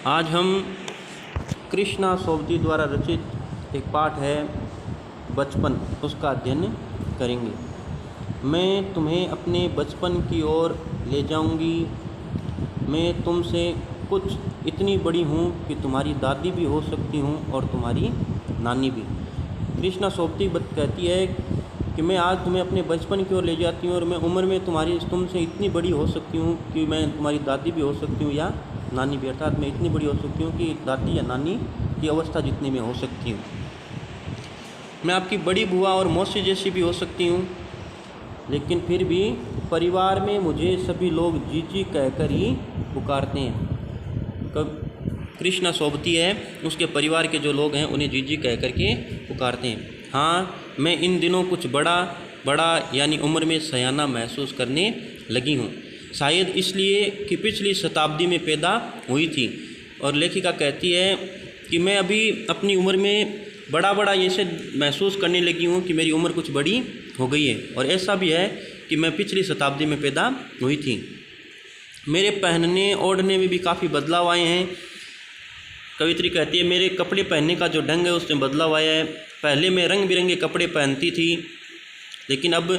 आज हम कृष्णा सोबती द्वारा रचित एक पाठ है बचपन, उसका अध्ययन करेंगे। मैं तुम्हें अपने बचपन की ओर ले जाऊंगी। मैं तुमसे कुछ इतनी बड़ी हूँ कि तुम्हारी दादी भी हो सकती हूँ और तुम्हारी नानी भी। कृष्णा सोबती कहती है कि मैं आज तुम्हें अपने बचपन की ओर ले जाती हूँ और मैं उम्र में तुमसे इतनी बड़ी हो सकती हूँ कि मैं तुम्हारी दादी भी हो सकती हूँ या नानी भी, अर्थात मैं इतनी बड़ी हो सकती हूँ कि दादी या नानी की अवस्था जितनी मैं हो सकती हूँ। मैं आपकी बड़ी बुआ और मौसी जैसी भी हो सकती हूँ, लेकिन फिर भी परिवार में मुझे सभी लोग जीजी कहकर ही पुकारते हैं। कृष्णा सोबती है, उसके परिवार के जो लोग हैं उन्हें जीजी कह कर के पुकारते हैं। हाँ, मैं इन दिनों कुछ बड़ा यानी उम्र में सयाना महसूस करने लगी हूँ, शायद इसलिए कि पिछली शताब्दी में पैदा हुई थी। और लेखिका कहती है कि मैं अभी अपनी उम्र में बड़ा ऐसे महसूस करने लगी हूँ कि मेरी उम्र कुछ बड़ी हो गई है, और ऐसा भी है कि मैं पिछली शताब्दी में पैदा हुई थी। मेरे पहनने ओढ़ने में भी काफ़ी बदलाव आए हैं। कवित्री कहती है मेरे कपड़े पहनने का जो ढंग है उसमें बदलाव आया है। पहले मैं रंग बिरंगे कपड़े पहनती थी, लेकिन अब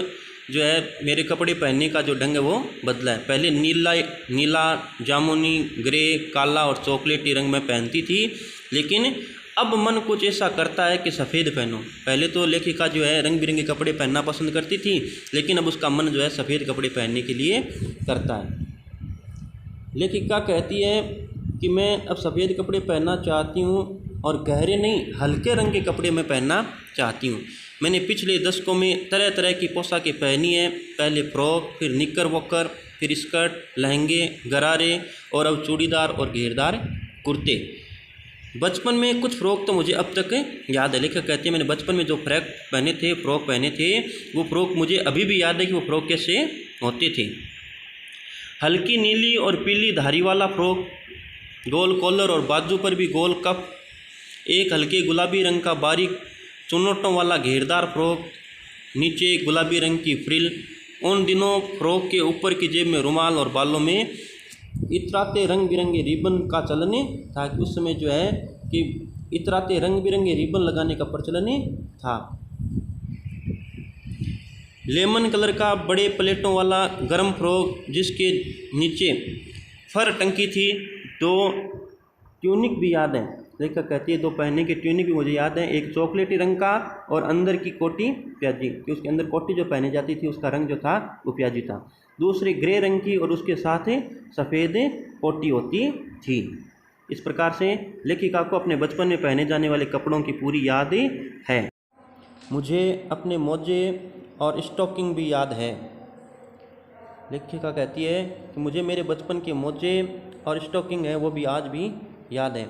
जो है मेरे कपड़े पहनने का जो ढंग है वो बदला है। पहले नीला, जामुनी, ग्रे, काला और चॉकलेटी रंग में पहनती थी, लेकिन अब मन कुछ ऐसा करता है कि सफ़ेद पहनो। पहले तो लेखिका जो है रंग बिरंगे कपड़े पहनना पसंद करती थी, लेकिन अब उसका मन जो है सफ़ेद कपड़े पहनने के लिए करता है। लेखिका कहती है कि मैं अब सफ़ेद कपड़े पहनना चाहती हूँ और गहरे नहीं हल्के रंग के कपड़े मैं पहनना चाहती हूँ। मैंने पिछले दशकों में तरह तरह की पोशाकें पहनी हैं। पहले फ्रॉक, फिर निकर वॉकर, फिर स्कर्ट, लहंगे, गरारे और अब चूड़ीदार और घेरदार कुर्ते। बचपन में कुछ फ्रॉक तो मुझे अब तक याद है। लेखक कहते हैं मैंने बचपन में जो फ्रॉक पहने थे वो फ्रॉक मुझे अभी भी याद है कि वो फ्रॉक कैसे होते थे। हल्की नीली और पीली धारी वाला फ्रॉक, गोल कॉलर और बाजू पर भी गोल कप, एक हल्के गुलाबी रंग का बारीक चुन्नटों वाला घेरदार फ्रॉक, नीचे गुलाबी रंग की फ्रिल। उन दिनों फ्रॉक के ऊपर की जेब में रुमाल और बालों में इतराते रंग बिरंगे रिबन का चलन था। कि उस समय जो है कि इतराते रंग बिरंगे रिबन लगाने का प्रचलन था। लेमन कलर का बड़े प्लेटों वाला गर्म फ्रॉक जिसके नीचे फर टंकी थी। दो ट्यूनिक भी याद है। लेखक कहती है दो पहनने के ट्यूनिक भी मुझे याद है। एक चॉकलेटी रंग का और अंदर की कोटी प्याजी, कि उसके अंदर कोटी जो पहनी जाती थी उसका रंग जो था वो प्याजी था। दूसरी ग्रे रंग की और उसके साथ सफ़ेद कोटी होती थी। इस प्रकार से लेखिका को अपने बचपन में पहने जाने वाले कपड़ों की पूरी याद है। मुझे अपने मोजे और स्टॉकिंग भी याद है। लेखिका कहती है कि मुझे मेरे बचपन के मोजे और स्टॉकिंग है वो भी आज भी याद है।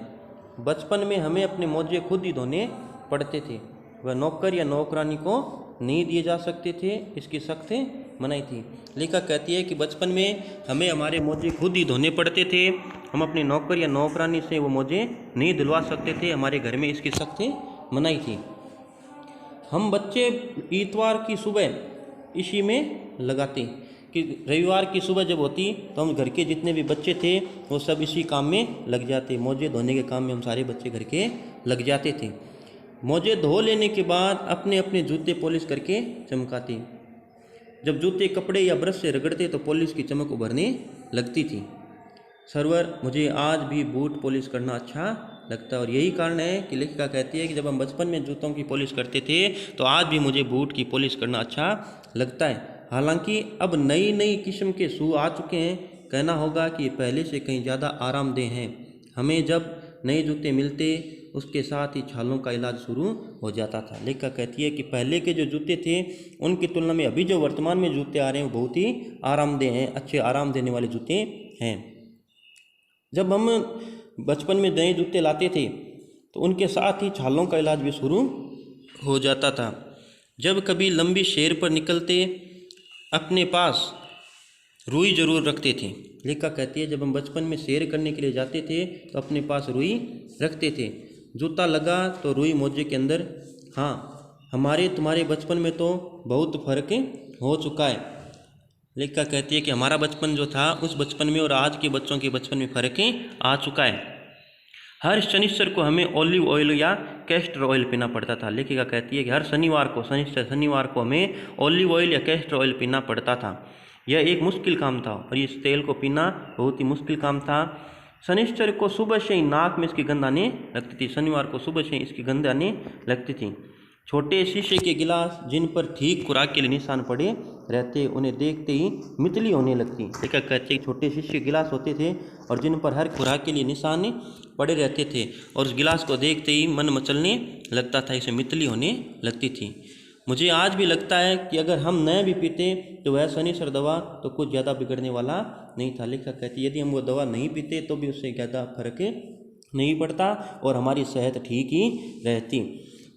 बचपन में हमें अपने मोजे खुद ही धोने पड़ते थे। वह नौकर या नौकरानी को नहीं दिए जा सकते थे, इसकी सख्त मनाही थी। लेखक कहती है कि बचपन में हमें हमारे मोजे खुद ही धोने पड़ते थे। हम अपने नौकर या नौकरानी से वो मोजे नहीं धुलवा सकते थे, हमारे घर में इसकी सख्त मनाही थी। हम बच्चे इतवार की सुबह इसी में लगाते कि रविवार की सुबह जब होती तो हम घर के जितने भी बच्चे थे वो सब इसी काम में लग जाते। मोजे धोने के काम में हम सारे बच्चे घर के लग जाते थे। मोजे धो लेने के बाद अपने अपने जूते पॉलिश करके चमकाते। जब जूते कपड़े या ब्रश से रगड़ते तो पॉलिश की चमक उभरने लगती थी। सरवर, मुझे आज भी बूट पॉलिश करना अच्छा लगता है। और यही कारण है कि लेखिका कहती है कि जब हम बचपन में जूतों की पॉलिश करते थे तो आज भी मुझे बूट की पॉलिश करना अच्छा लगता है। हालांकि अब नई किस्म के शू आ चुके हैं। कहना होगा कि पहले से कहीं ज़्यादा आरामदेह हैं। हमें जब नए जूते मिलते उसके साथ ही छालों का इलाज शुरू हो जाता था। लेखिका कहती है कि पहले के जो जूते थे उनकी तुलना में अभी जो वर्तमान में जूते आ रहे हैं वो बहुत ही आरामदेह हैं, अच्छे आराम देने वाले जूते हैं। जब हम बचपन में नए जूते लाते थे तो उनके साथ ही छालों का इलाज भी शुरू हो जाता था। जब कभी लंबी सैर पर निकलते अपने पास रुई जरूर रखते थे। लेखिका कहती है जब हम बचपन में सैर करने के लिए जाते थे तो अपने पास रुई रखते थे। जूता लगा तो रुई मोजे के अंदर। हाँ, हमारे तुम्हारे बचपन में तो बहुत फर्क हो चुका है। लेखिका कहती है कि हमारा बचपन जो था उस बचपन में और आज के बच्चों के बचपन में फ़र्क आ चुका है। हर शनिश्चर को हमें ऑलिव ऑयल या कैस्टर ऑयल पीना पड़ता था। लेखिका कहती है कि हर शनिवार को हमें ऑलिव ऑयल या कैस्टर ऑयल पीना पड़ता था। यह एक मुश्किल काम था और इस तेल को पीना बहुत ही मुश्किल काम था। शनिश्चर को सुबह से ही नाक में इसकी गंध आने लगती थी। शनिवार को सुबह से ही इसकी गंध आने लगती थी। छोटे शीशे के गिलास जिन पर ठीक खुराक के लिए निशान पड़े रहते, उन्हें देखते ही मितली होने लगती। लेखक कहते हैं छोटे शीशे के गिलास होते थे और जिन पर हर खुराक के लिए निशान पड़े रहते थे और उस गिलास को देखते ही मन मचलने लगता था, इसे मितली होने लगती थी। मुझे आज भी लगता है कि अगर हम नए भी पीते तो वह शनिश्चर दवा तो कुछ ज़्यादा बिगड़ने वाला नहीं था। लेखक कहती है यदि हम वो दवा नहीं पीते तो भी उससे ज़्यादा फर्क नहीं पड़ता और हमारी सेहत ठीक ही रहती।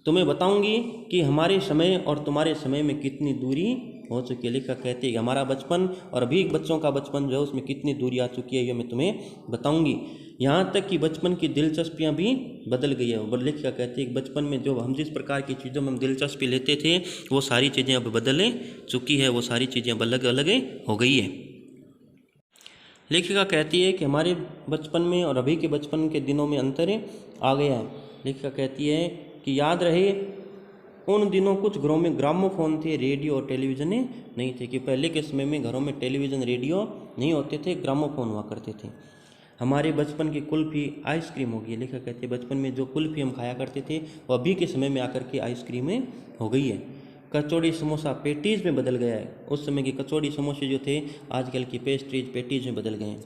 तो मैं बताऊंगी कि हमारे समय और तुम्हारे समय में कितनी दूरी हो चुकी है। लेखक कहती है कि हमारा बचपन और अभी बच्चों का बचपन जो है उसमें कितनी दूरी आ चुकी है, ये मैं तुम्हें बताऊंगी। यहाँ तक कि बचपन की दिलचस्पियाँ भी बदल गई है। और लेखिका कहती है कि बचपन में जो हम जिस प्रकार की चीज़ों में हम दिलचस्पी लेते थे वो सारी चीज़ें अब बदल चुकी है, वो सारी चीज़ें अब अलग अलग हो गई है। लेखिका कहती है कि हमारे बचपन में और अभी के बचपन के दिनों में अंतर आ गया है। लेखिका कहती है कि याद रहे उन दिनों कुछ घरों में ग्रामोफोन थे, रेडियो और टेलीविज़न नहीं थे। कि पहले के समय में घरों में टेलीविज़न रेडियो नहीं होते थे, ग्रामोफोन हुआ करते थे। हमारे बचपन की कुल्फ़ी आइसक्रीम हो गई। लेखक कहते हैं बचपन में जो कुल्फ़ी हम खाया करते थे वो अभी के समय में आकर के आइसक्रीम हो गई है। कचौड़ी समोसा पेटीज़ में बदल गया है। उस समय की कचौड़ी समोसे जो थे आजकल की पेस्ट्रीज पेटीज़ में बदल गए हैं।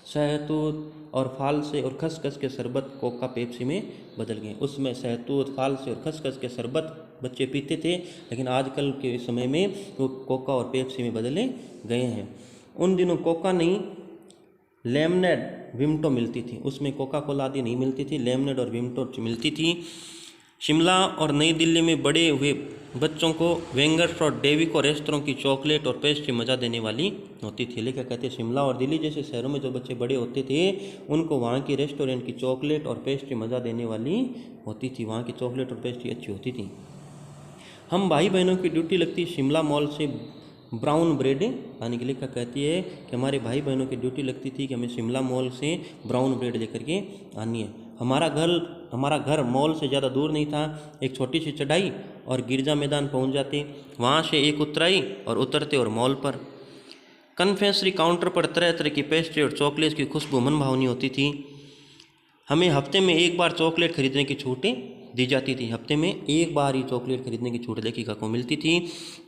शहतूत और फाल से और खसखस के शरबत कोका पेप्सी में बदल गए। उसमें शहतूत फाल से और खसखस के शरबत बच्चे पीते थे, लेकिन आजकल के समय में वो कोका और पेप्सी में बदले गए हैं। उन दिनों कोका नहीं लेमनेड विमटो मिलती थी, उसमें कोका कोला आदि नहीं मिलती थी, लेमनेड और विमटो मिलती थी। शिमला और नई दिल्ली में बड़े हुए बच्चों को वेंगर्स और डेविको रेस्तरों की चॉकलेट और पेस्ट्री मज़ा देने वाली होती थी। लेकिन कहते हैं शिमला और दिल्ली जैसे शहरों में जो बच्चे बड़े होते थे उनको वहाँ की रेस्टोरेंट की चॉकलेट और पेस्ट्री मज़ा देने वाली होती थी। वहाँ की चॉकलेट और पेस्ट्री अच्छी होती थी। हम भाई बहनों की ड्यूटी लगती शिमला मॉल से ब्राउन ब्रेड आने के लिए। कहती है कि हमारे भाई बहनों की ड्यूटी लगती थी कि हमें शिमला मॉल से ब्राउन ब्रेड लेकर के आनी है। हमारा घर मॉल से ज़्यादा दूर नहीं था। एक छोटी सी चढ़ाई और गिरजा मैदान पहुंच जाते, वहाँ से एक उतराई और उतरते और मॉल पर कन्फेक्शनरी काउंटर पर तरह तरह की पेस्ट्री और चॉकलेट की खुशबू मन भावनी होती थी। हमें हफ्ते में एक बार चॉकलेट खरीदने की छूटें दी जाती थी। हफ्ते में एक बार ही चॉकलेट खरीदने की छूट लेखिका को मिलती थी।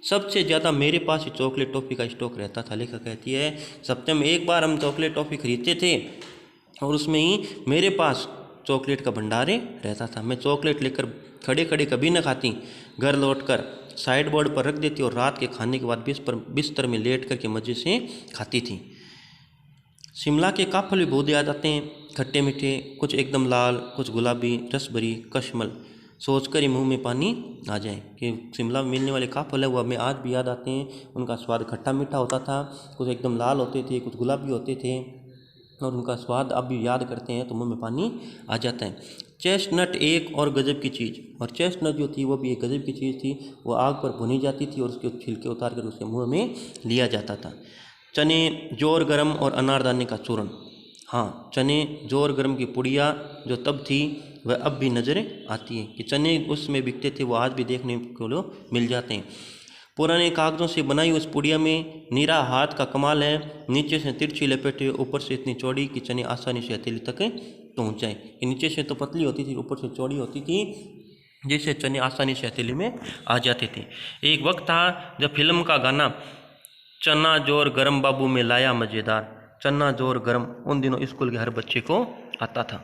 सबसे ज़्यादा मेरे पास ही चॉकलेट टॉफ़ी का स्टॉक रहता था। लेखिका कहती है हफ्ते में एक बार हम चॉकलेट टॉफ़ी खरीदते थे और उसमें ही मेरे पास चॉकलेट का भंडार रहता था। मैं चॉकलेट लेकर खड़े खड़े कभी न खाती, घर लौटकर साइड बोर्ड पर रख देती और रात के खाने के बाद बिस्तर में लेट करके मज़े से खाती थी। शिमला के काफ़ल भी बहुत याद आते हैं, खट्टे मीठे, कुछ एकदम लाल, कुछ गुलाबी, रसभरी, कशमल। सोचकर ही मुंह में पानी आ जाए कि शिमला में मिलने वाले काफ़ल है वो हमें आज भी याद आते हैं। उनका स्वाद खट्टा मीठा होता था, कुछ एकदम लाल होते थे, कुछ गुलाबी होते थे और उनका स्वाद अब भी याद करते हैं तो मुंह में पानी आ जाता है। चेस्टनट एक और गजब की चीज़, और चेस्टनट जो थी वो भी एक गजब की चीज़ थी। वो आग पर भुनी जाती थी और उसके छिलके उतार कर उसे मुँह में लिया जाता था। चने, जोर गरम और अनारदाने का चूर्ण। हाँ, चने, जोर गरम की पुड़िया जो तब थी वह अब भी नज़र आती है कि चने उसमें बिकते थे, वो आज भी देखने को मिल जाते हैं। पुराने कागज़ों से बनाई उस पुड़िया में नीरा हाथ का कमाल है। नीचे से तिरछी लपेटे, ऊपर से इतनी चौड़ी कि चने आसानी से हथेली तक पहुँच जाए। नीचे से तो पतली होती थी, ऊपर से चौड़ी होती थी, जिससे चने आसानी से हथेली में आ जाते थे। एक वक्त था जब फिल्म का गाना चना जोर गरम बाबू में लाया मज़ेदार, चना जोर गरम उन दिनों स्कूल के हर बच्चे को आता था।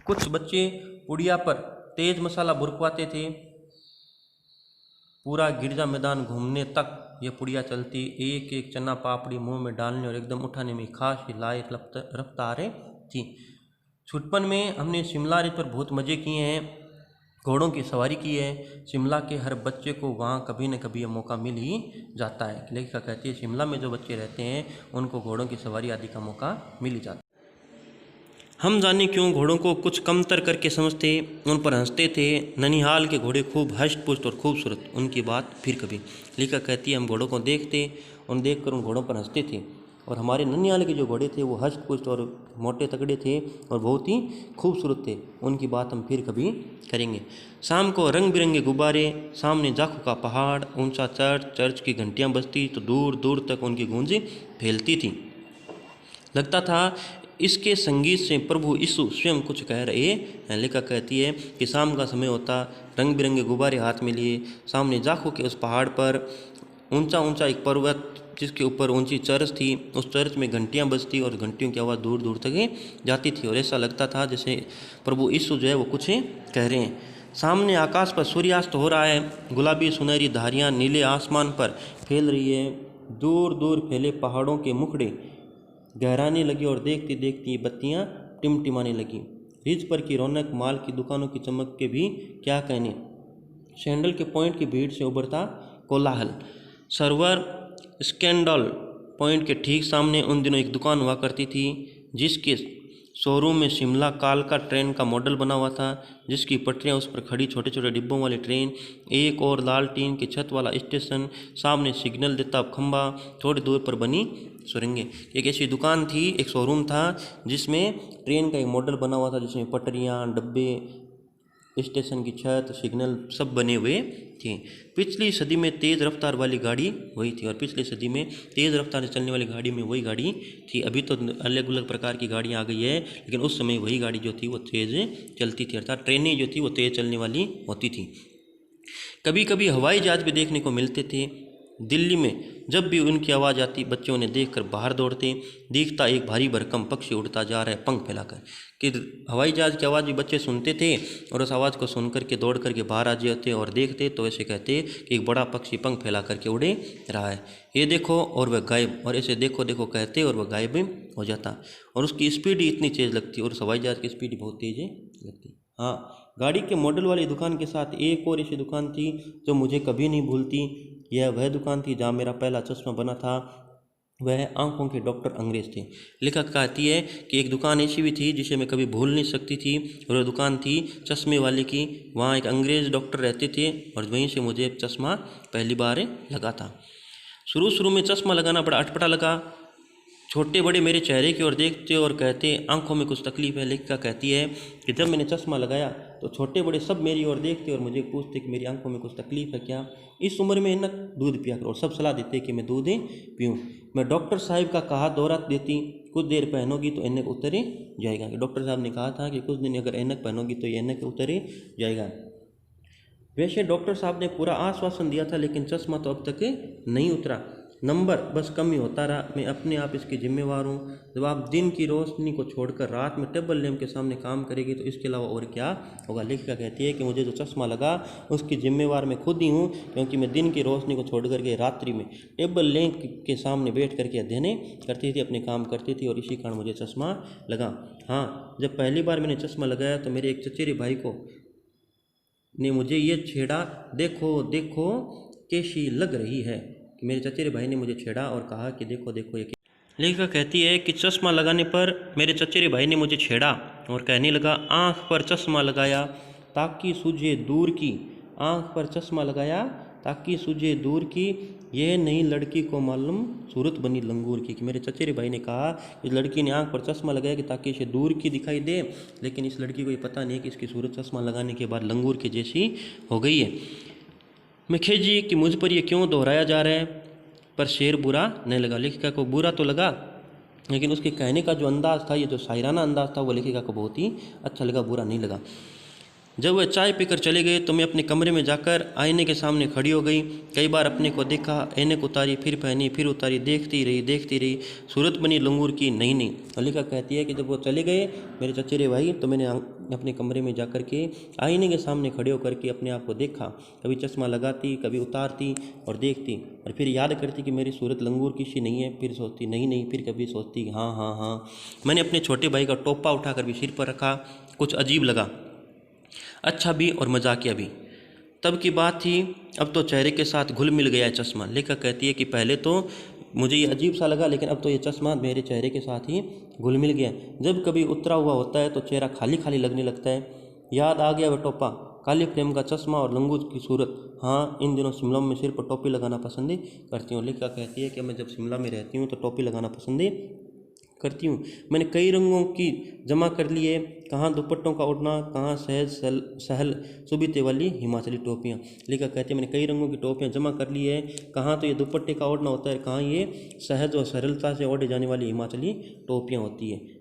कुछ बच्चे पुड़िया पर तेज मसाला बुरकवाते थे। पूरा गिरजा मैदान घूमने तक ये पुड़िया चलती, एक एक चना पापड़ी मुंह में डालने और एकदम उठाने में खास लाए रफ्तारें थी। छुटपन में हमने शिमला रिज पर बहुत मज़े किए हैं, घोड़ों की सवारी की है। शिमला के हर बच्चे को वहाँ कभी न कभी ये मौका मिल ही जाता है। लेखिका कहती है शिमला में जो बच्चे रहते हैं उनको घोड़ों की सवारी आदि का मौका मिल ही जाता है। हम जाने क्यों घोड़ों को कुछ कमतर करके समझते, उन पर हंसते थे। ननिहाल के घोड़े खूब हष्ट पुष्ट और खूबसूरत, उनकी बात फिर कभी। लेखिका कहती है हम घोड़ों को देखते, उन देखकर उन घोड़ों पर हंसते थे। और हमारे ननिहाल के जो घोड़े थे वो हष्ट पुष्ट और मोटे तगड़े थे और बहुत ही खूबसूरत थे। उनकी बात हम फिर कभी करेंगे। शाम को रंग बिरंगे गुब्बारे, सामने जाखू का पहाड़, ऊंचा चर्च, चर्च की घंटियां बजती तो दूर दूर तक उनकी गूंज फैलती थी। लगता था इसके संगीत से प्रभु यीशु स्वयं कुछ कह रहे हैं। लेखक कहती है कि शाम का समय होता, रंग बिरंगे गुब्बारे हाथ में लिए, सामने जाखू के उस पहाड़ पर ऊंचा ऊंचा एक पर्वत जिसके ऊपर ऊंची चर्च थी, उस चर्च में घंटियां बजती और घंटियों की आवाज़ दूर दूर तक जाती थी और ऐसा लगता था जैसे प्रभु यीशु जो है वो कुछ कह रहे हैं। सामने आकाश पर सूर्यास्त हो रहा है, गुलाबी सुनहरी धारियाँ नीले आसमान पर फैल रही है। दूर दूर फैले पहाड़ों के मुखड़े गहराने लगी और देखती देखती ये बत्तियाँ टिमटिमाने लगी। रिज पर की रौनक, माल की दुकानों की चमक के भी क्या कहने। सैंडल के पॉइंट की भीड़ से उभरता कोलाहल। सर्वर स्कैंडल पॉइंट के ठीक सामने उन दिनों एक दुकान हुआ करती थी जिसके शोरूम में शिमला कालका ट्रेन का मॉडल बना हुआ था, जिसकी पटरियां उस पर खड़ी छोटे छोटे डिब्बों वाली ट्रेन, एक और लाल टीन की छत वाला स्टेशन, सामने सिग्नल देता खंबा, थोड़ी दूर पर बनी सुरंगें। एक ऐसी दुकान थी, एक शोरूम था जिसमें ट्रेन का एक मॉडल बना हुआ था, जिसमें पटरियां, डब्बे, स्टेशन की छत, सिग्नल सब बने हुए थे। पिछली सदी में तेज़ रफ्तार वाली गाड़ी वही थी और पिछली सदी में तेज़ रफ्तार से चलने वाली गाड़ी में वही गाड़ी थी। अभी तो अलग अलग प्रकार की गाड़ियाँ आ गई है, लेकिन उस समय वही गाड़ी जो थी वो तेज़ चलती थी, अर्थात ट्रेनें जो थी वो तेज़ चलने वाली होती थी। कभी कभी हवाई जहाज़ भी देखने को मिलते थे। दिल्ली में जब भी उनकी आवाज़ आती, बच्चे उन्हें देखकर बाहर दौड़ते। दिखता एक भारी भरकम पक्षी उड़ता जा रहा है पंख फैलाकर। कि हवाई जहाज़ की आवाज़ भी बच्चे सुनते थे और उस आवाज़ को सुन करके दौड़ करके बाहर आ जाते और देखते तो ऐसे कहते कि एक बड़ा पक्षी पंख फैला करके उड़े रहा है, ये देखो, और वह गायब, और ऐसे देखो देखो कहते और वह गायब हो जाता। और उसकी स्पीड ही इतनी तेज़ लगती और उस हवाई जहाज़ की स्पीड बहुत तेज़ लगती। हाँ, गाड़ी के मॉडल वाली दुकान के साथ एक और ऐसी दुकान थी जो मुझे कभी नहीं भूलती। यह वह दुकान थी जहाँ मेरा पहला चश्मा बना था। वह आंखों के डॉक्टर अंग्रेज़ थे। लेखक कहती है कि एक दुकान ऐसी भी थी जिसे मैं कभी भूल नहीं सकती थी, और वह दुकान थी चश्मे वाले की। वहाँ एक अंग्रेज़ डॉक्टर रहते थे और वहीं से मुझे चश्मा पहली बार लगा था। शुरू में चश्मा लगाना बड़ा अटपटा लगा। छोटे बड़े मेरे चेहरे की ओर देखते और कहते आंखों में कुछ तकलीफ है। लेखिका कहती है कि जब मैंने चश्मा लगाया तो छोटे बड़े सब मेरी ओर देखते और मुझे पूछते कि मेरी आंखों में कुछ तकलीफ है क्या। इस उम्र में इन्हें दूध पिया करो, और सब सलाह देते कि मैं दूध पीऊँ। मैं डॉक्टर साहब का कहा दौरा देती, कुछ देर पहनोगी तो ऐनक उतर जाएगा। डॉक्टर साहब ने कहा था कि कुछ दिन अगर ऐनक पहनोगी तो ये ऐनक उतर जाएगा। वैसे डॉक्टर साहब ने पूरा आश्वासन दिया था, लेकिन चश्मा तो अब तक नहीं उतरा। नंबर बस कम ही होता रहा। मैं अपने आप इसकी जिम्मेवार हूँ। जब आप दिन की रोशनी को छोड़कर रात में टेबल लैंप के सामने काम करेगी तो इसके अलावा और क्या होगा। लेखिका कहती है कि मुझे जो चश्मा लगा उसकी जिम्मेवार मैं खुद ही हूँ, क्योंकि मैं दिन की रोशनी को छोड़ करके रात्रि में टेबल लैंप के सामने बैठ करके अध्ययन करती थी, अपने काम करती थी, और इसी कारण मुझे चश्मा लगा। हाँ, जब पहली बार मैंने चश्मा लगाया तो मेरे एक चचेरे भाई को ने मुझे ये छेड़ा, देखो देखो कैसी लग रही है। कि मेरे चचेरे भाई ने मुझे छेड़ा और कहा कि देखो देखो ये। लेखिका कहती है कि चश्मा लगाने पर मेरे चचेरे भाई ने मुझे छेड़ा और कहने लगा, आँख पर चश्मा लगाया ताकि सूझे दूर की, आँख पर चश्मा लगाया ताकि सूझे दूर की, ये नई लड़की को मालूम सूरत बनी लंगूर की। कि मेरे चचेरे भाई ने कहा इस लड़की ने आँख पर चश्मा लगाया कि ताकि इसे दूर की दिखाई दे, लेकिन इस लड़की को ये पता नहीं है कि इसकी सूरत चश्मा लगाने के बाद लंगूर की जैसी हो गई है। मैं खेजी कि मुझ पर यह क्यों दोहराया जा रहा है, पर शेर बुरा नहीं लगा। लेखिका को बुरा तो लगा, लेकिन उसके कहने का जो अंदाज़ था, ये जो शायराना अंदाज़ था, वो लेखिका को बहुत ही अच्छा लगा, बुरा नहीं लगा। जब वह चाय पीकर चले गए तो मैं अपने कमरे में जाकर आईने के सामने खड़ी हो गई। कई बार अपने को देखा, ऐनक उतारी, फिर पहनी, फिर उतारी, देखती रही, सूरत बनी लंगूर की नई नई। लेखिका कहती है कि जब वो चले गए मेरे चचेरे भाई तो मैंने अपने कमरे में जाकर के आईने के सामने खड़े होकर के अपने आप को देखा। कभी चश्मा लगाती, कभी उतारती और देखती, और फिर याद करती कि मेरी सूरत लंगूर की सी नहीं है, फिर सोचती नहीं, फिर कभी सोचती हाँ। मैंने अपने छोटे भाई का टोपा उठाकर भी सिर पर रखा। कुछ अजीब लगा, अच्छा भी और मजाकिया भी। तब की बात थी, अब तो चेहरे के साथ घुल मिल गया है चश्मा। लेखक कहती है कि पहले तो मुझे ये अजीब सा लगा, लेकिन अब तो ये चश्मा मेरे चेहरे के साथ ही घुल मिल गया। जब कभी उतरा हुआ होता है तो चेहरा खाली खाली लगने लगता है। याद आ गया वह टोपा, काले फ्रेम का चश्मा और लंगूट की सूरत। हाँ, इन दिनों शिमला में सिर पर टोपी लगाना पसंद करती हूँ। लेखिका कहती है कि मैं जब शिमला में रहती हूँ तो टोपी लगाना पसंद करती हूँ। मैंने कई रंगों की जमा कर ली है, कहाँ दुपट्टों का ओढ़ना, कहाँ सहज सहल सुबीते वाली हिमाचली टोपियाँ। लेखिका कहती है मैंने कई रंगों की टोपियाँ जमा कर ली है, कहाँ तो ये दुपट्टे का ओढ़ना होता है, कहाँ ये सहज और सरलता से ओढ़े जाने वाली हिमाचली टोपियाँ होती है।